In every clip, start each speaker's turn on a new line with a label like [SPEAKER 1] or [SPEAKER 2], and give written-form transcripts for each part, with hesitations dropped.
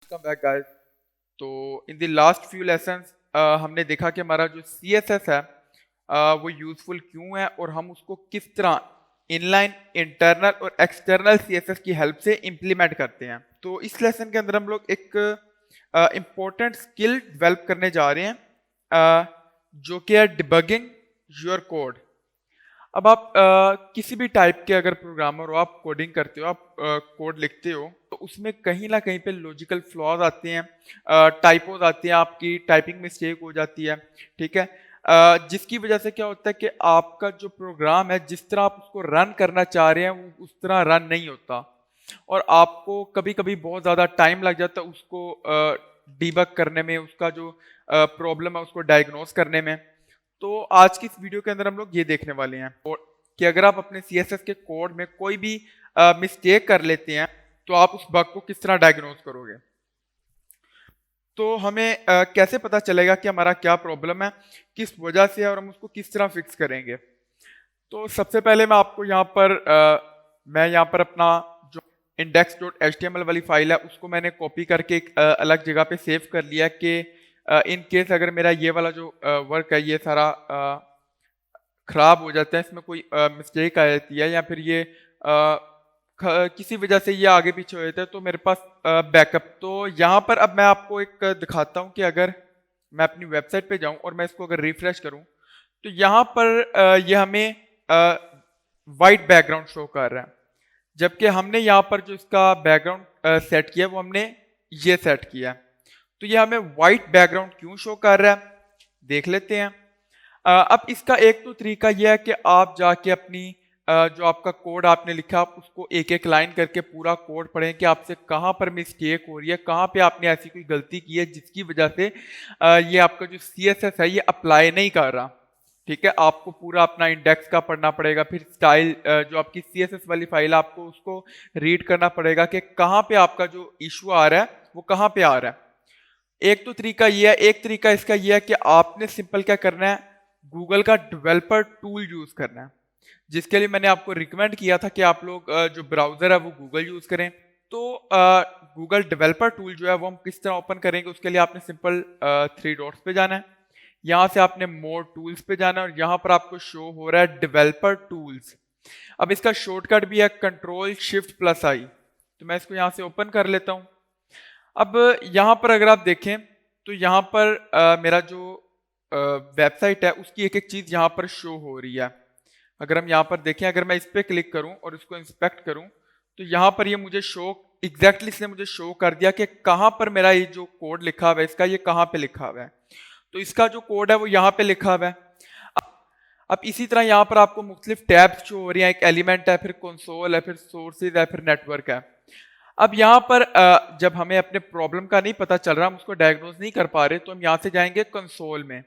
[SPEAKER 1] Welcome back guys. तो in the last few lessons हमने देखा कि हमारा जो CSS है वो यूज़फुल क्यों है और हम उसको किस तरह इनलाइन इंटरनल और एक्सटर्नल CSS की हेल्प से इम्प्लीमेंट करते हैं। तो इस लेसन के अंदर हम लोग एक इम्पोर्टेंट स्किल डेवलप करने जा रहे हैं जो कि है डिबगिंग योर कोड। अब आप किसी भी टाइप के अगर प्रोग्रामर हो, आप कोडिंग करते हो, आप कोड लिखते हो, तो उसमें कहीं ना कहीं पे लॉजिकल फ्लॉज आते हैं, टाइपोज आते हैं, आपकी टाइपिंग मिस्टेक हो जाती है। ठीक है। जिसकी वजह से क्या होता है कि आपका जो प्रोग्राम है, जिस तरह आप उसको रन करना चाह रहे हैं, वो उस तरह रन नहीं होता और आपको कभी कभी बहुत ज़्यादा टाइम लग जाता है उसको डीबग करने में, उसका जो प्रॉब्लम है उसको डायग्नोस करने में। तो आज की इस वीडियो के अंदर हम लोग ये देखने वाले हैं और कि अगर आप अपने CSS के कोड में कोई भी मिस्टेक कर लेते हैं तो आप उस बग को किस तरह डायग्नोस करोगे। तो हमें कैसे पता चलेगा कि हमारा क्या प्रॉब्लम है, किस वजह से है और हम उसको किस तरह फिक्स करेंगे। तो सबसे पहले मैं आपको मैं यहाँ पर अपना जो index.html वाली फाइल है उसको मैंने कॉपी करके एक अलग जगह पे सेव कर लिया कि इन केस अगर मेरा ये वाला जो वर्क है ये सारा खराब हो जाता है, इसमें कोई मिस्टेक आ जाती है या फिर ये किसी वजह से ये आगे पीछे हो जाता है तो मेरे पास बैकअप। तो यहाँ पर अब मैं आपको एक दिखाता हूँ कि अगर मैं अपनी वेबसाइट पे जाऊँ और मैं इसको अगर रिफ्रेश करूँ तो यहाँ पर ये हमें वाइट बैकग्राउंड शो कर रहा है, जबकि हमने यहाँ पर जो इसका बैकग्राउंड सेट किया है वो हमने ये सेट किया है। तो ये हमें वाइट बैकग्राउंड क्यों शो कर रहा है देख लेते हैं। अब इसका एक तो तरीका यह है कि आप जाके अपनी जो आपका कोड आपने लिखा आप उसको एक एक लाइन करके पूरा कोड पढ़ें कि आपसे कहाँ पर मिस्टेक हो रही है, कहाँ पे आपने ऐसी कोई गलती की है जिसकी वजह से ये आपका जो CSS है ये अप्लाई नहीं कर रहा। ठीक है, आपको पूरा अपना इंडेक्स का पढ़ना पड़ेगा, फिर स्टाइल जो आपकी CSS वाली फाइल है आपको उसको रीड करना पड़ेगा कि कहाँ पे आपका जो इशू आ रहा है वो कहाँ पे आ रहा है। एक तो तरीका ये है, एक तरीका इसका ये है कि आपने सिंपल क्या करना है, गूगल का डेवलपर टूल यूज करना है, जिसके लिए मैंने आपको रिकमेंड किया था कि आप लोग जो ब्राउजर है वो गूगल यूज करें। तो गूगल डेवलपर टूल जो है वो हम किस तरह ओपन करेंगे, उसके लिए आपने सिंपल 3 डॉट्स पे जाना है, यहाँ से आपने मोर टूल्स पे जाना है और यहाँ पर आपको शो हो रहा है डेवलपर टूल्स। अब इसका शॉर्टकट भी है Ctrl+Shift+I। तो मैं इसको यहाँ से ओपन कर लेता हूँ। अब यहाँ पर अगर आप देखें तो यहाँ पर मेरा जो वेबसाइट है उसकी एक एक चीज यहाँ पर शो हो रही है। अगर हम यहाँ पर देखें, अगर मैं इस पर क्लिक करूं और इसको इंस्पेक्ट करूं तो यहाँ पर ये मुझे शो एग्जैक्टली इसने मुझे शो कर दिया कि कहाँ पर मेरा ये जो कोड लिखा हुआ है इसका ये कहाँ पे लिखा हुआ है। तो इसका जो कोड है वो यहाँ पे लिखा हुआ है। अब इसी तरह यहाँ पर आपको मुख्तलिफ टैब्स शो हो रही हैं, एक एलिमेंट है, फिर कंसोल है, फिर सोर्सेज है, फिर नेटवर्क है। अब यहाँ पर जब हमें अपने प्रॉब्लम का नहीं पता चल रहा, हम उसको डायग्नोज नहीं कर पा रहे, तो हम यहाँ से जाएंगे कंसोल में।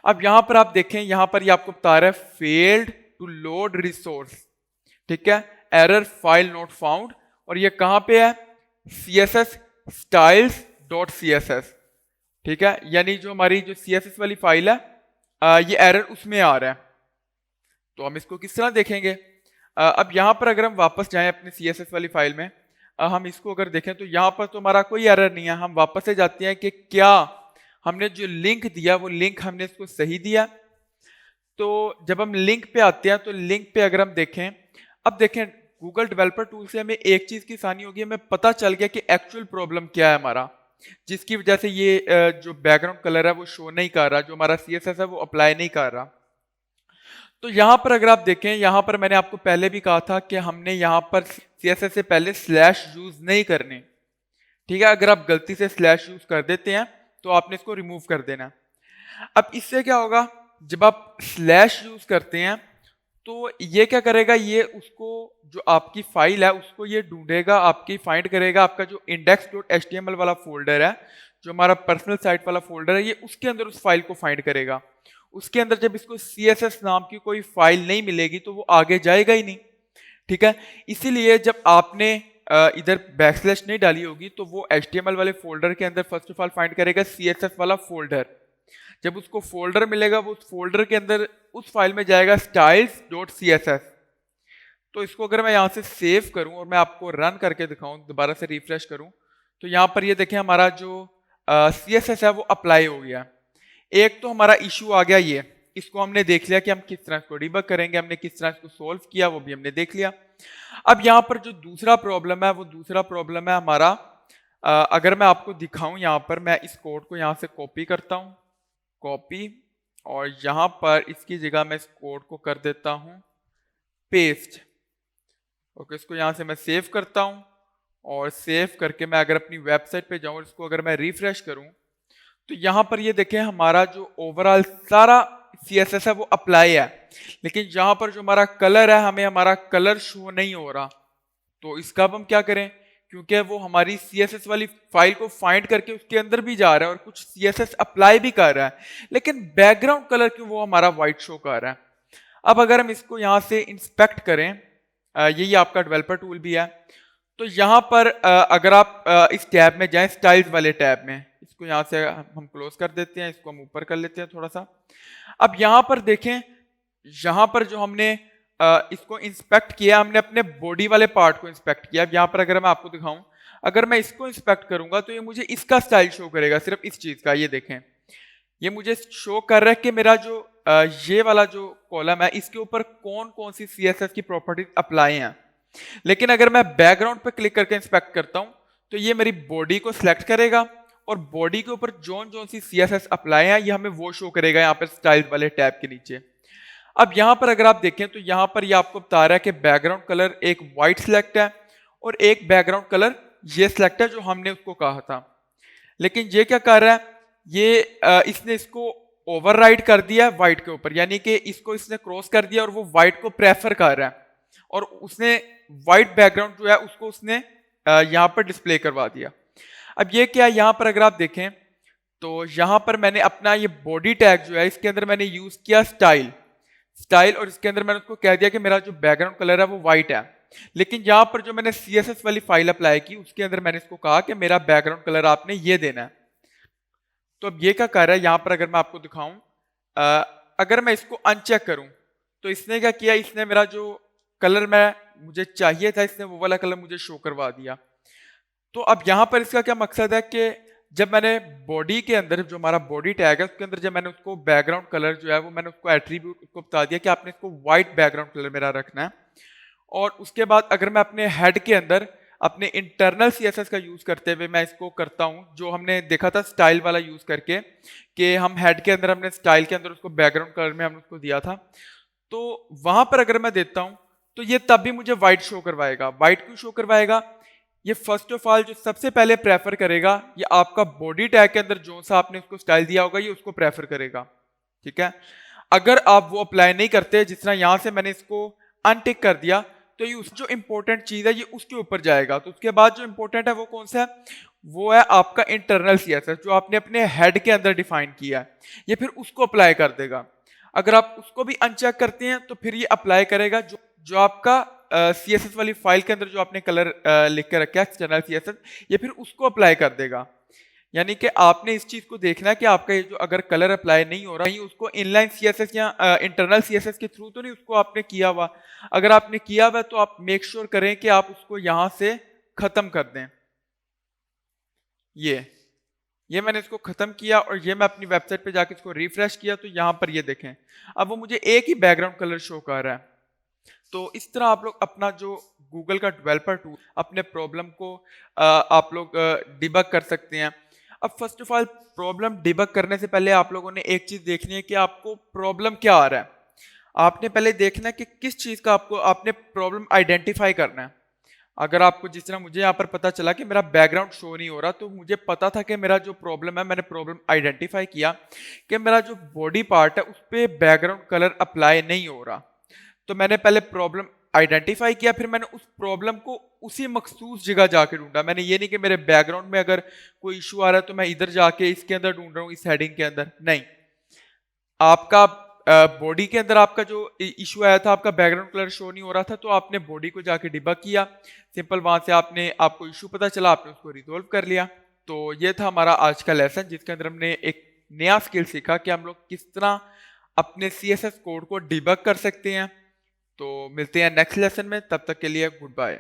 [SPEAKER 1] अब यहाँ पर आप देखें, यहाँ पर ये आपको बता रहा है फेल्ड टू लोड रिसोर्स। ठीक है, एरर फाइल नॉट फाउंड, और ये कहाँ पे है, CSS styles.css। ठीक है, यानी जो हमारी जो CSS वाली फाइल है ये एरर उसमें आ रहा है। तो हम इसको किस तरह देखेंगे। अब यहाँ पर अगर हम वापस जाएं अपनी CSS वाली फाइल में, हम इसको अगर देखें तो यहाँ पर तो हमारा कोई एरर नहीं है। हम वापस से जाते हैं कि क्या हमने जो लिंक दिया वो लिंक हमने इसको सही दिया। तो जब हम लिंक पे आते हैं तो लिंक पे अगर हम देखें, अब देखें गूगल डेवलपर टूल से हमें एक चीज की आसानी होगी, हमें पता चल गया कि एक्चुअल प्रॉब्लम क्या है हमारा, जिसकी वजह से ये जो बैकग्राउंड कलर है वो शो नहीं कर रहा, जो हमारा CSS है वो अप्लाई नहीं कर रहा। तो यहां पर अगर आप देखें, यहां पर मैंने आपको पहले भी कहा था कि हमने यहां पर CSS से पहले स्लैश यूज नहीं करने। ठीक है, अगर आप गलती से स्लैश यूज कर देते हैं तो आपने इसको रिमूव कर देना। अब इससे क्या होगा, जब आप स्लैश यूज करते हैं तो ये क्या करेगा, ये उसको जो आपकी फाइल है उसको ये ढूंढेगा, आपकी फाइंड करेगा, आपका जो index.html वाला फोल्डर है, जो हमारा पर्सनल साइट वाला फोल्डर है, ये उसके अंदर उस फाइल को फाइंड करेगा। उसके अंदर जब इसको CSS नाम की कोई फाइल नहीं मिलेगी तो वो आगे जाएगा ही नहीं। ठीक है, इसीलिए जब आपने इधर बैकस्लैश नहीं डाली होगी तो वो HTML वाले फोल्डर के अंदर फर्स्ट ऑफ ऑल फाइंड करेगा CSS वाला फोल्डर। जब उसको फोल्डर मिलेगा वो उस फोल्डर के अंदर उस फाइल में जाएगा styles.css। तो इसको अगर मैं यहाँ से सेव करूं और मैं आपको रन करके दिखाऊं, दोबारा से रिफ्रेश करूं, तो यहाँ पर ये देखें हमारा जो CSS है वो अप्लाई हो गया। एक तो हमारा इशू आ गया, ये इसको हमने देख लिया कि हम किस तरह इसको डिबग करेंगे, हमने किस तरह इसको सोल्व किया वो भी हमने देख लिया। अब यहाँ पर जो दूसरा प्रॉब्लम है वो दूसरा प्रॉब्लम है हमारा, अगर मैं आपको दिखाऊं, यहाँ पर मैं इस कोड को यहाँ से कॉपी करता हूँ, कॉपी, और यहाँ पर इसकी जगह मैं इस कोड को कर देता हूँ पेस्ट। ओके, इसको यहाँ से मैं सेव करता हूँ, और सेव करके मैं अगर अपनी वेबसाइट पे जाऊँ, इसको अगर मैं रिफ्रेश करूँ, तो यहाँ पर ये देखें हमारा जो ओवरऑल सारा CSS है वो अप्लाई है, लेकिन यहाँ पर जो हमारा कलर है हमें हमारा कलर शो नहीं हो रहा। तो इसका अब हम क्या करें, क्योंकि वो हमारी CSS वाली फाइल को फाइंड करके उसके अंदर भी जा रहा है और कुछ CSS अप्लाई भी कर रहा है, लेकिन बैकग्राउंड कलर क्यों वो हमारा व्हाइट शो कर रहा है। अब अगर हम इसको यहाँ से इंस्पेक्ट करें, यही आपका डेवलपर टूल भी है, तो यहाँ पर अगर आप इस टैब में जाएं, स्टाइल्स वाले टैब में, इसको यहाँ से हम क्लोज कर देते हैं, इसको हम ऊपर कर लेते हैं थोड़ा सा। अब यहाँ पर देखें, यहाँ पर जो हमने इसको इंस्पेक्ट किया, हमने अपने बॉडी वाले पार्ट को इंस्पेक्ट किया। अब यहाँ पर अगर मैं आपको दिखाऊं, अगर मैं इसको इंस्पेक्ट करूंगा तो ये मुझे इसका स्टाइल शो करेगा, सिर्फ इस चीज का। ये देखें, ये मुझे शो कर रहा है कि मेरा जो ये वाला जो कॉलम है इसके ऊपर कौन कौन सी CSS की प्रॉपर्टीज अप्लाई हैं। लेकिन अगर मैं बैकग्राउंड पर क्लिक करके इंस्पेक्ट करता हूं तो ये मेरी बॉडी को सिलेक्ट करेगा, और बॉडी के ऊपर जोन सी CSS अप्लाई है ये हमें वो शो करेगा यहाँ पर स्टाइल वाले टैब के नीचे। अब यहाँ पर अगर आप देखें तो यहाँ पर ये आपको बता रहा है कि बैकग्राउंड कलर एक व्हाइट सिलेक्ट है और एक बैकग्राउंड कलर ये सिलेक्ट है जो हमने उसको कहा था। लेकिन ये क्या कर रहा है, ये इसने इसको ओवरराइड कर दिया है व्हाइट के ऊपर, यानी कि इसको इसने क्रॉस कर दिया और वो व्हाइट को प्रेफर कर रहा है, और उसने व्हाइट बैकग्राउंड जो है उसको उसने यहाँ पर डिस्प्ले करवा दिया। अब ये क्या है, यहाँ पर अगर आप देखें तो यहाँ पर मैंने अपना ये बॉडी टैग जो है इसके अंदर मैंने यूज किया स्टाइल, और इसके अंदर मैंने उसको कह दिया कि मेरा जो बैकग्राउंड कलर है वो व्हाइट है। लेकिन यहाँ पर जो मैंने CSS वाली फाइल अप्लाई की उसके अंदर मैंने इसको कहा कि मेरा बैकग्राउंड कलर आपने ये देना है। तो अब ये क्या कर रहा है, यहाँ पर अगर मैं आपको दिखाऊं, अगर मैं इसको अनचेक करूं तो इसने क्या किया, इसने मेरा जो कलर मुझे चाहिए था इसने वो वाला कलर मुझे शो करवा दिया। तो अब यहाँ पर इसका क्या मकसद है कि जब मैंने बॉडी के अंदर जो हमारा बॉडी टैग है उसके अंदर जब मैंने उसको बैकग्राउंड कलर जो है वो मैंने उसको एट्रीब्यूट उसको बता दिया कि आपने इसको व्हाइट बैकग्राउंड कलर मेरा रखना है, और उसके बाद अगर मैं अपने हेड के अंदर अपने इंटरनल CSS का यूज करते हुए मैं इसको करता हूं, जो हमने देखा था स्टाइल वाला यूज करके कि हम हेड के अंदर हमने स्टाइल के अंदर उसको बैकग्राउंड कलर में हमने उसको दिया था, तो वहां पर अगर मैं देता हूं तो ये तब भी मुझे व्हाइट शो करवाएगा। व्हाइट क्यों शो करवाएगा, ये फर्स्ट ऑफ ऑल जो सबसे पहले प्रेफर करेगा ये आपका बॉडी टैग के अंदर जो सा आपने उसको स्टाइल दिया होगा ये उसको प्रेफर करेगा, ठीक है। अगर आप वो अप्लाई नहीं करते, जिस तरह यहां से मैंने इसको अनटिक कर दिया, तो ये उस जो इंपॉर्टेंट चीज है ये उसके ऊपर जाएगा। तो उसके बाद जो इंपॉर्टेंट है वो कौन सा है, वो है आपका इंटरनल CSS जो आपने अपने हेड के अंदर डिफाइन किया है, ये फिर उसको अप्लाई कर देगा। अगर आप उसको भी अनचेक करते हैं तो फिर ये अप्लाई करेगा जो आपका CSS वाली फाइल के अंदर जो आपने कलर लिख के रखा है एक्सटर्नल CSS, ये फिर उसको अप्लाई कर देगा। यानी कि आपने इस चीज को देखना है कि आपका ये जो अगर कलर अप्लाई नहीं हो रहा है उसको इनलाइन CSS या इंटरनल CSS के थ्रू तो नहीं उसको आपने किया हुआ। अगर आपने किया हुआ तो आप मेक श्योर करें कि आप उसको यहां से खत्म कर दें। ये मैंने इसको खत्म किया और ये मैं अपनी वेबसाइट पे जाके इसको रिफ्रेश किया तो यहाँ पर ये देखें अब वो मुझे एक ही बैकग्राउंड कलर शो कर रहा है। तो इस तरह आप लोग अपना जो गूगल का डेवलपर टूल अपने प्रॉब्लम को आप लोग डिबग कर सकते हैं। अब first of all problem debug करने से पहले आप लोगों ने एक चीज देखनी है कि आपको प्रॉब्लम क्या आ रहा है। आपने पहले देखना है कि किस चीज का आपने प्रॉब्लम आइडेंटिफाई करना है। अगर आपको जिस तरह मुझे यहाँ पर पता चला कि मेरा बैकग्राउंड शो नहीं हो रहा तो मुझे पता था कि मेरा जो प्रॉब्लम है, मैंने प्रॉब्लम आइडेंटिफाई किया कि मेरा जो बॉडी पार्ट है उस पर बैकग्राउंड कलर अप्लाई नहीं हो रहा। तो मैंने पहले प्रॉब्लम आइडेंटिफाई किया, फिर मैंने उस प्रॉब्लम को उसी मखसूस जगह जाके ढूंढा। मैंने ये नहीं कि मेरे बैकग्राउंड में अगर कोई इशू आ रहा है तो मैं इधर जाके इसके अंदर ढूंढ रहा हूँ, इस हेडिंग के अंदर नहीं। आपका बॉडी के अंदर आपका जो इशू आया था, आपका बैकग्राउंड कलर शो नहीं हो रहा था, तो आपने बॉडी को जाके डिबग किया, सिंपल वहां से आपको इशू पता चला, आपने उसको रिजोल्व कर लिया। तो ये था हमारा आज का लेसन जिसके अंदर हमने एक नया स्किल सीखा कि हम लोग किस तरह अपने CSS कोड को डिबग कर सकते हैं। तो मिलते हैं नेक्स्ट लेसन में, तब तक के लिए गुड बाय।